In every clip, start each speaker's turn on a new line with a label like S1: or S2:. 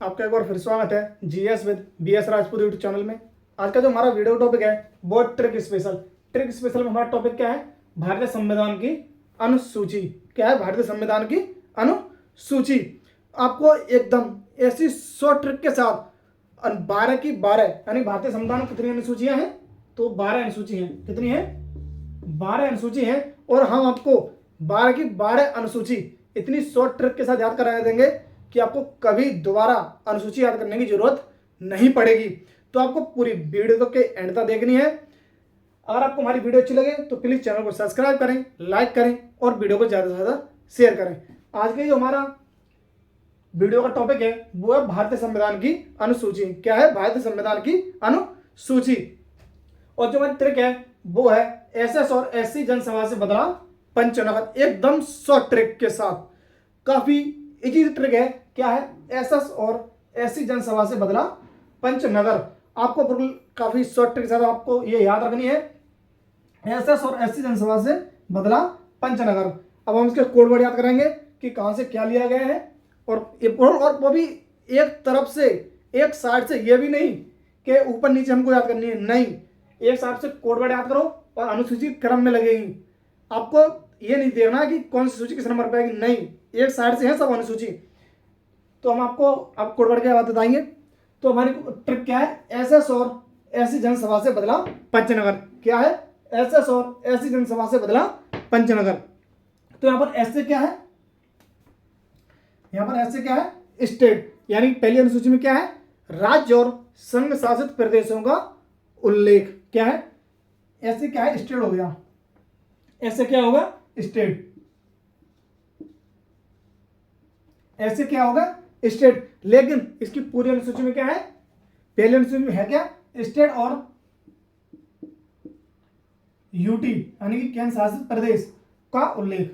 S1: आपका एक बार फिर स्वागत है GS with BS Rajput YouTube channel में। आज का जो हमारा वीडियो टॉपिक है वो ट्रिक स्पेशल। ट्रिक स्पेशल में हमारा टॉपिक क्या है? भारतीय संविधान की अनुसूची। क्या है? भारतीय संविधान की अनुसूची। आपको एकदम ऐसी 100 ट्रिक के साथ 12 की 12 यानी भारतीय संविधान में कितनी अनुसूचियां हैं? तो 12 अनुसूची हैं। कितनी है? 12 अनुसूची है। और हम आपको 12 की 12 अनुसूची इतनी 100 ट्रिक के साथ याद करा देंगे कि आपको कभी दोबारा अनुसूची याद करने की जरूरत नहीं पड़ेगी। तो आपको पूरी वीडियो के एंड तक देखनी है। अगर आपको हमारी वीडियो अच्छी लगे तो प्लीज चैनल को सब्सक्राइब करें, लाइक करें और वीडियो को ज्यादा से ज्यादा शेयर करें। आज के जो हमारा वीडियो का टॉपिक है वो है भारतीय संविधान की अनुसूची। क्या है? भारतीय संविधान की अनुसूची। और जो हमारी ट्रिक है वो है एसएस और एससी जनसभा से बदला पंचनगर। एकदम 100 ट्रिक के साथ काफी इजी ट्रिक है। क्या है? एसएस और एससी जनसभा से बदला पंचनगर। आपको बिल्कुल काफी 100 ट्रिक के साथ आपको ये याद रखनी है, एसएस और एससी जनसभा से बदला पंचनगर। अब हम इसके कोड वर्ड याद करेंगे कि कहां से क्या लिया गया है। और वो भी एक तरफ से, एक साइड से, ये भी नहीं कि ऊपर नीचे हमको याद करनी है, नहीं, एक साइड से कोड वर्ड याद करो और अनुसूची क्रम में लगेगी। आपको ये नहीं देखना कि कौन सी सूची किस नंबर पर आएगी, नहीं, एक साइड से है सब अनुसूची। तो हम आपको अब कोड वर्ड की बात बताएंगे। तो हमारी ट्रिक क्या है? एसएस और एससी जनसभा से बदला पंचनगर। क्या है? एसएस और एससी जनसभा से बदला पंचनगर। तो यहां पर एस से क्या है? यहां पर एस से क्या है? स्टेट। यानी पहली अनुसूची में क्या है? राज्य और संघ शासित प्रदेशों का उल्लेख। क्या है? ऐसे क्या है? स्टेट हो गया। ऐसे क्या होगा? स्टेट। ऐसे क्या होगा? स्टेट। लेकिन इसकी पूरी अनुसूची में क्या है? पहली अनुसूची में है क्या? स्टेट और यूटी यानी कि केंद्र शासित प्रदेश का उल्लेख।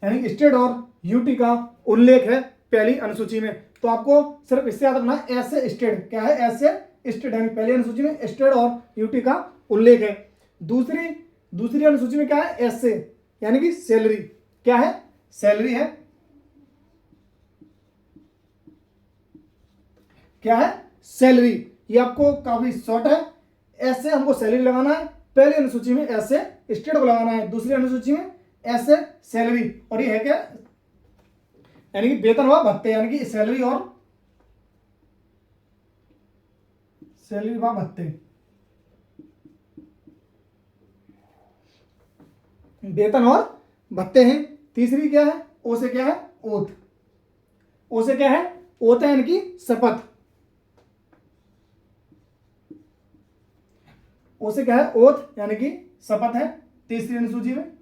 S1: यानी कि स्टेट और यूटी का उल्लेख है पहली अनुसूची में। तो आपको सिर्फ इससे याद रखना है, ऐसे स्टेट। क्या है? ऐसे स्टेट यानी पहली अनुसूची में स्टेट और यूटी का उल्लेख है। दूसरी दूसरी अनुसूची में क्या है? ऐसे यानी कि सैलरी। क्या है? सैलरी है। क्या है? सैलरी। ये आपको काफी शॉर्ट है। ऐसे हमको सैलरी लगाना है। पहली अनुसूची में ऐसे स्टेट को लगाना है, दूसरी अनुसूची में ऐसे सैलरी। और ये है क्या? यानी कि वेतन व भत्ते, यानी कि सैलरी और सैलरी व भत्ते, वेतन और भत्ते हैं। तीसरी क्या है? ओ से क्या है? ओथ। ओ से क्या है? ओथ है यानी कि शपथ। ओ से क्या है? ओथ यानी कि शपथ है। तीसरी अनुसूची में,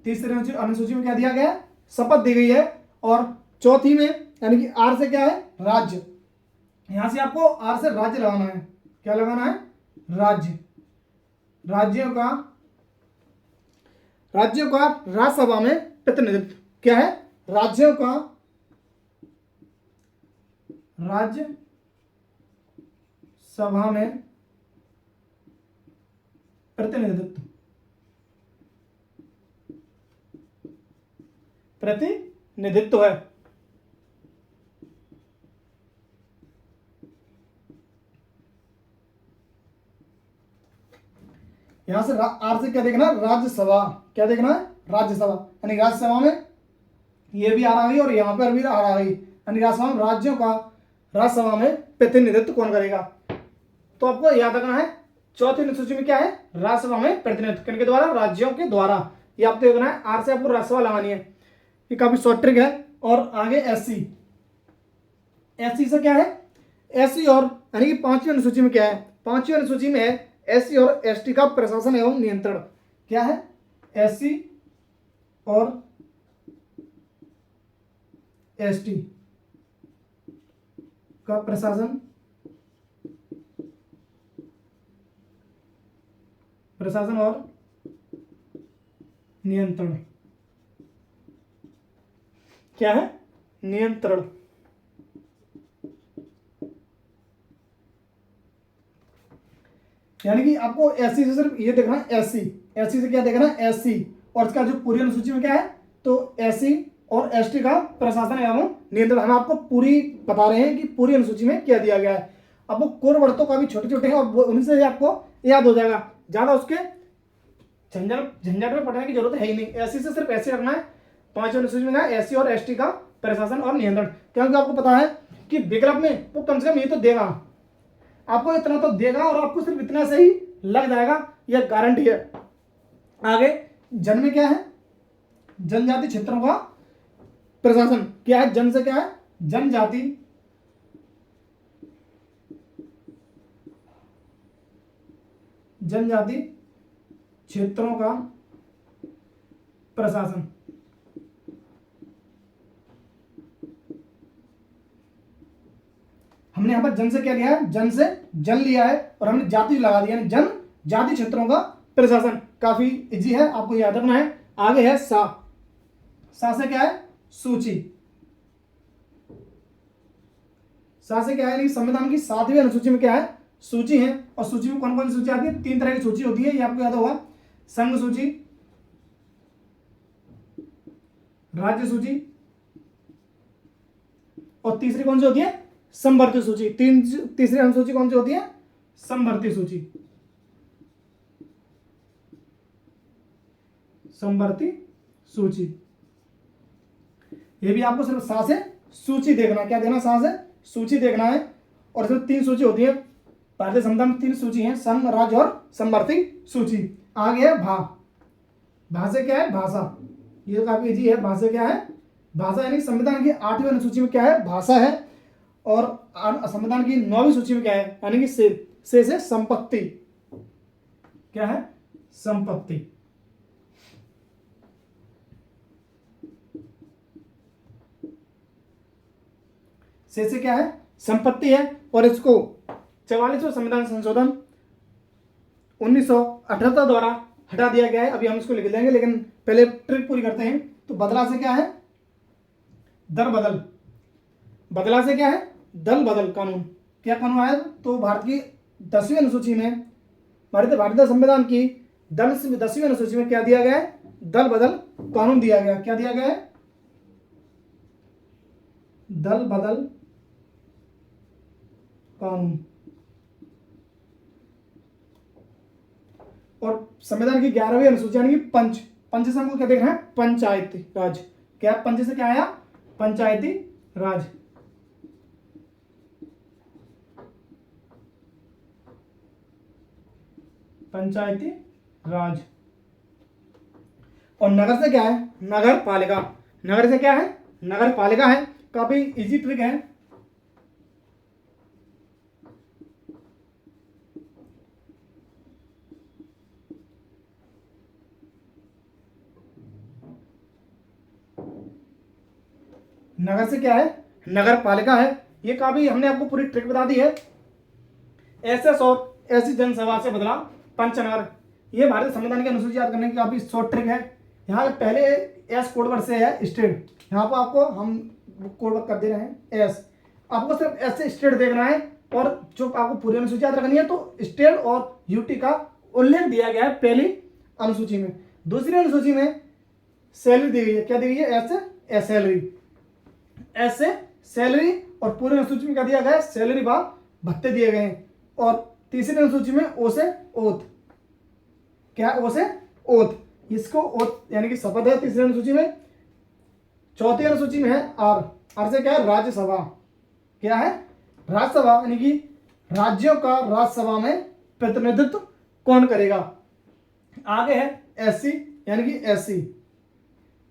S1: तीसरी अनुसूची में क्या दिया गया है? शपथ दी गई है। और चौथी में यानी कि आर से क्या है? राज्य। यहां से आपको आर से राज्य लगाना है। क्या लगाना है? राज्य। राज्यों का राज्यसभा में प्रतिनिधित्व। क्या है? राज्यों का राज्य सभा में प्रतिनिधित्व। प्रतिनिधित्व है। यहां से आर से क्या देखना? राज्यसभा। क्या देखना है? राज्यसभा। यानी राज्यसभा में ये भी आ रहा है और यहां पर भी आ रहा है। यानी राज्यसभा में राज्यों का राज्यसभा में प्रतिनिधित्व कौन करेगा? तो आपको याद रखना है चौथी अनुसूची में क्या है? राज्यसभा में प्रतिनिधित्व किनके द्वारा? राज्यों के द्वारा। ये आपको देखना है। आर से आपको राज्यसभा लगानी है। ये काफी शॉर्ट ट्रिक है। और आगे एससी। एससी से क्या है? एससी और यानी कि पांचवी अनुसूची में क्या है? पांचवी अनुसूची में है एससी और एसटी का प्रशासन एवं नियंत्रण। क्या है? एससी और एसटी का प्रशासन और नियंत्रण। क्या है? नियंत्रण। यानी कि आपको एससी से सिर्फ ये देखना है, एससी, एससी से क्या देखना है, एससी, और इसका जो पूरी अनुसूची में क्या है, तो एससी और एसटी का प्रशासन एवं नियंत्रण। हम आपको पूरी बता रहे हैं कि पूरी अनुसूची में क्या दिया गया है। आपको कोड वर्ड तो काफी छोटे छोटे हैं और उन्हीं से आपको याद हो जाएगा, ज्यादा उसके झंझट में पढ़ने की जरूरत है ही नहीं। एससी से सिर्फ ऐसे रखना है, 5 अनुसूची में एससी और एसटी का प्रशासन और नियंत्रण, क्योंकि आपको पता है कि विकल्प में वो कम से कम ये तो देगा, आपको इतना तो देगा और आपको सिर्फ इतना से ही लग जाएगा, यह गारंटी है। आगे जन में क्या है, जनजाति क्षेत्रों का प्रशासन क्या है, जन से क्या है, जनजाति जनजाति क्षेत्रों का प्रशासन। हमने यहां पर जन से क्या लिया है, जन से जन लिया है और हमने जाति लगा दिया, जन जाति क्षेत्रों का प्रशासन। काफी इजी है, आपको याद रखना है। आगे है सा, सा से क्या है, सूची। सा से क्या है, यानी संविधान की 7वीं अनुसूची में क्या है, सूची है। और सूची में कौन कौन सी सूची आती है, 3 तरह की सूची होती है, ये आपको याद होगा, संघ सूची, राज्य सूची और तीसरी कौन सी होती है, समवर्ती सूची। तीसरी अनुसूची कौन सी होती है, समवर्ती सूची, समवर्ती सूची। ये भी आपको सिर्फ सा से सूची देखना है, क्या देखना, सा से सूची देखना है। और इसमें 3 सूची होती है, भारतीय संविधान में 3 सूची है, संघ, राज्य और समवर्ती सूची। आगे है भा, भा से क्या है, भाषा। ये काफी इजी है, भाषा क्या है, भाषा, यानी संविधान की 8वीं अनुसूची में क्या है, भाषा है। और संविधान की 9वीं सूची में क्या है, यानी कि से संपत्ति, क्या है, संपत्ति। से क्या है, संपत्ति है। और इसको 44वां संविधान संशोधन 1978 द्वारा हटा दिया गया है। अभी हम इसको लिख देंगे, लेकिन पहले ट्रिक पूरी करते हैं। तो बदला से क्या है, दर बदल, बदला से क्या है, दल बदल कानून। क्या कानून आया, तो भारत की 10वीं अनुसूची में, भारतीय संविधान की 10वीं अनुसूची में क्या दिया गया है, दल बदल कानून दिया गया। क्या दिया गया है, दल बदल कानून। और संविधान की 11वीं अनुसूची यानी कि पंच से हमको क्या देखना है, पंचायती राज। क्या पंच से क्या आया, पंचायती राज। पंचायती राज। और नगर से क्या है, नगर पालिका। नगर से क्या है, नगर पालिका है। काफी इजी ट्रिक है। नगर से क्या है, नगर पालिका है। ये काफी हमने आपको पूरी ट्रिक बता दी है। एसएस और एससी जनसभा से बदला पंचनगर। ये भारतीय संविधान की अनुसूची याद करने की काफी शॉर्ट ट्रिक है। यहाँ पहले एस कोड वर्ड से है स्टेट, यहाँ पर आपको हम कोड वर्ड कर दे रहे हैं एस। आपको सिर्फ एस से स्टेट देखना है और जो आपको पूरी अनुसूची याद रखनी है, तो स्टेट और यूटी का उल्लेख दिया गया है पहली अनुसूची में। दूसरी अनुसूची में सैलरी दी गई है। क्या दी गई है, एस से सैलरी, एस से सैलरी। और पूरी अनुसूची में क्या दिया गया है, सैलरी व भत्ते दिए गए हैं। और तीसरी अनुसूची में ओ से ओथ। क्या, ओ से ओथ, इसको ओथ यानी कि शपथ है तीसरी अनुसूची में। चौथी अनुसूची में है आर, आर से क्या है, राज्यसभा। क्या है, राज्यसभा, यानी कि राज्यों का राज्यसभा में प्रतिनिधित्व कौन करेगा। आगे है एससी, यानी कि एससी,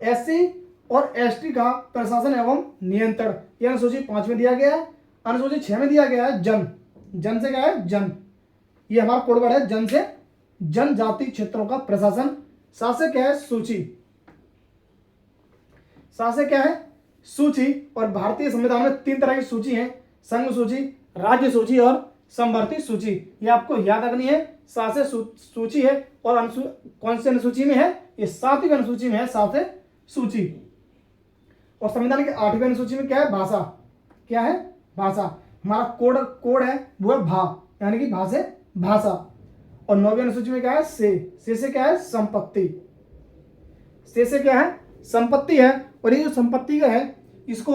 S1: एससी और एसटी का प्रशासन एवं नियंत्रण। यह अनुसूची 5 में दिया गया है। अनुसूची 6 में दिया गया है जन, जन से क्या है, जन। ये हमारा कोड वर्ड है, जन से जनजाति क्षेत्रों का प्रशासन। सा से क्या है, सूची, सा से क्या है, सूची। और भारतीय संविधान में 3 तरह की सूची है, संघ सूची, राज्य सूची और समवर्ती सूची। ये आपको याद रखनी है। सा से सूची है और कौन सी अनुसूची में है, ये 7वीं अनुसूची में है, सा से सूची। और संविधान की 8वीं अनुसूची में क्या है, भाषा। क्या है, भाषा। हमारा कोड है वो है भा, यानी कि भा से भाषा। और 9वीं अनुसूची में क्या है, से क्या है, संपत्ति। से क्या है, संपत्ति है। और ये जो संपत्ति का है इसको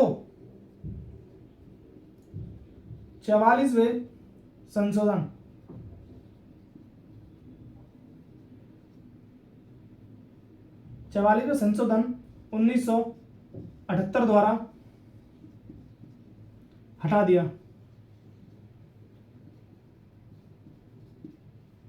S1: 44वें संशोधन 1978 द्वारा हटा दिया।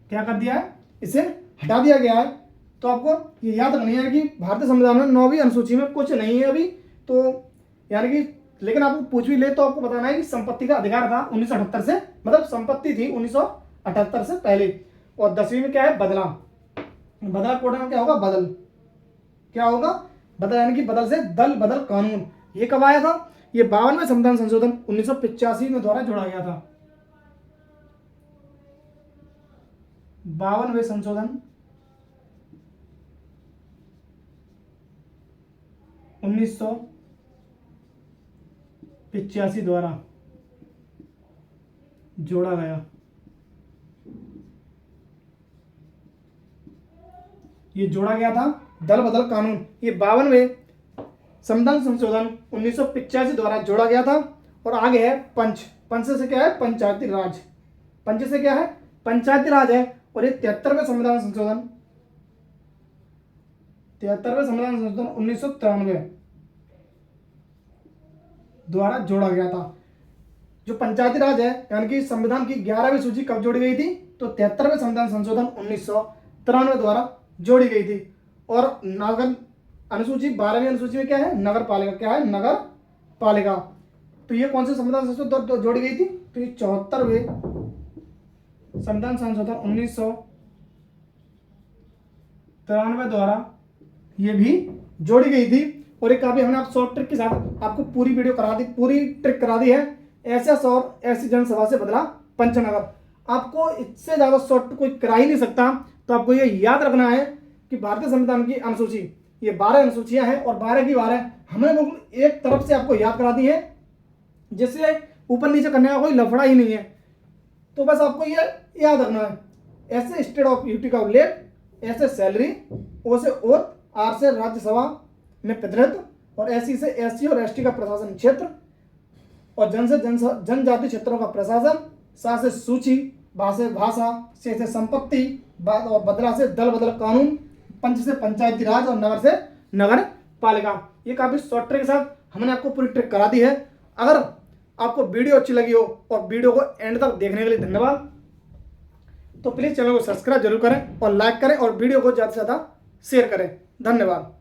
S1: क्या कर दिया है, इसे हटा दिया गया है। तो आपको ये याद रखनी है कि भारतीय संविधान में 9वीं अनुसूची में कुछ नहीं है अभी तो, यानी कि लेकिन आपको पूछ भी ले तो आपको बताना है कि संपत्ति का अधिकार था 1978 से, मतलब संपत्ति थी 1978 से पहले। और 10वीं में क्या है, बदला। बदला कोड में क्या होगा, बदल। क्या होगा, बदल, यानी कि बदल से दल बदल कानून। ये कब आया था, ये 52वें संविधान संशोधन 1985 में द्वारा जोड़ा गया था। 52वें संशोधन 1985 द्वारा जोड़ा गया। ये जोड़ा गया था दल बदल कानून। ये 52वें संविधान संशोधन 1985 द्वारा जोड़ा गया था। और आगे है पंच। पंच से क्या है, पंचायती राज। पंच से क्या है, पंचायती राज है। और ये 73वें संविधान संशोधन 1993 द्वारा जोड़ा गया था। जो पंचायती राज है यानी कि संविधान की 11वीं सूची कब जोड़ी गई थी, तो 73वें संविधान संशोधन 1993 द्वारा जोड़ी गई थी। और नगर अनुसूची 12वीं अनुसूची में क्या है, नगर पालिका। क्या है, नगर पालिका। तो ये कौन से संविधान संशोधन जोड़ी गई थी, तो ये 74वें संविधान संशोधन 1993 द्वारा ये भी जोड़ी गई थी। और एक अभी हमने आप शॉर्ट ट्रिक के साथ आपको पूरी वीडियो करा दी, पूरी ट्रिक करा दी है। एसएस और ऐसी जनसभा से बदला पंचनगर। आपको इससे ज्यादा शॉर्ट कोई करा ही नहीं सकता। तो आपको ये याद रखना है कि भारतीय संविधान की अनुसूची ये 12 अनुसूचियां हैं और 12 की 12 हमने बिल्कुल एक तरफ से आपको याद करा दी है, जिससे ऊपर नीचे करने का कोई लफड़ा ही नहीं है। तो बस आपको ये याद रखना है, ऐसे स्टेट ऑफ यूटी का उल्लेख, ऐसे सैलरी, ओ से ओथ, आर से राज्यसभा में प्रतिनिधित्व, और एससी से एससी और एसटी का प्रशासन क्षेत्र, और जन से जनजाति क्षेत्रों का प्रशासन, सा से सूची, भा से भाषा, से संपत्ति, और बदला से दल बदल कानून, पंच से पंचायती राज, और नगर से नगर पालिका। ये काफी शॉर्ट ट्रिक के साथ हमने आपको पूरी ट्रिक करा दी है। अगर आपको वीडियो अच्छी लगी हो और वीडियो को एंड तक देखने के लिए धन्यवाद। तो प्लीज चैनल को सब्सक्राइब जरूर करें और लाइक करें और वीडियो को ज़्यादा से ज़्यादा शेयर करें। धन्यवाद।